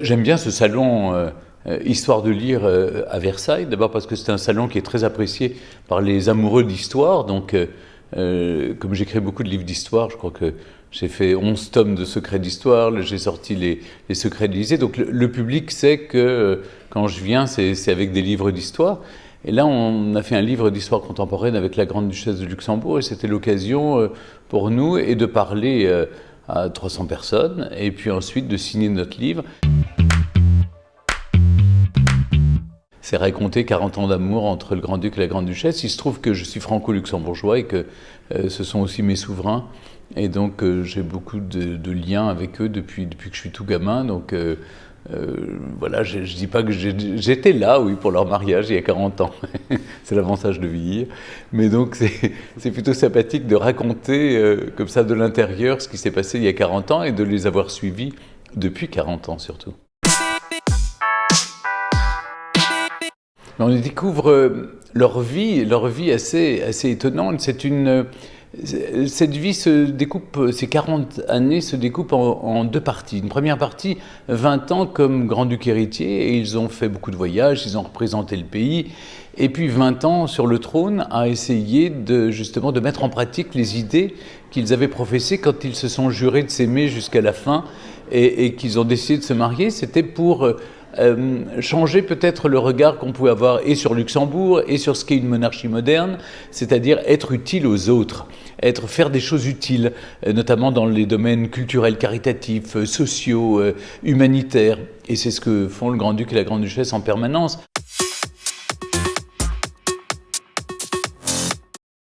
J'aime bien ce salon Histoire de lire à Versailles, d'abord parce que c'est un salon qui est très apprécié par les amoureux d'histoire. Donc, comme j'écris beaucoup de livres d'histoire, je crois que j'ai fait 11 tomes de secrets d'histoire, j'ai sorti les secrets de l'Élysée. Donc le public sait que quand je viens, c'est avec des livres d'histoire. Et là, on a fait un livre d'histoire contemporaine avec la Grande-Duchesse de Luxembourg, et c'était l'occasion pour nous de parler à 300 personnes, et puis ensuite de signer notre livre. C'est raconter 40 ans d'amour entre le Grand-Duc et la Grande-Duchesse. Il se trouve que je suis franco-luxembourgeois et que ce sont aussi mes souverains. Et donc j'ai beaucoup de liens avec eux depuis que je suis tout gamin. Donc voilà, je ne dis pas que j'étais là, oui, pour leur mariage il y a 40 ans. C'est l'avantage de vieillir. Mais donc c'est plutôt sympathique de raconter comme ça de l'intérieur ce qui s'est passé il y a 40 ans et de les avoir suivis depuis 40 ans surtout. On y découvre leur vie assez étonnante. Cette vie se découpe, ces 40 années se découpent en deux parties. Une première partie, 20 ans comme grand-duc héritier, et ils ont fait beaucoup de voyages, ils ont représenté le pays. Et puis 20 ans sur le trône à essayer justement de mettre en pratique les idées qu'ils avaient professées quand ils se sont jurés de s'aimer jusqu'à la fin et qu'ils ont décidé de se marier. C'était pour changer peut-être le regard qu'on pouvait avoir et sur Luxembourg et sur ce qu'est une monarchie moderne, c'est-à-dire être utile aux autres, faire des choses utiles, notamment dans les domaines culturels, caritatifs, sociaux, humanitaires. Et c'est ce que font le Grand-Duc et la Grande-Duchesse en permanence.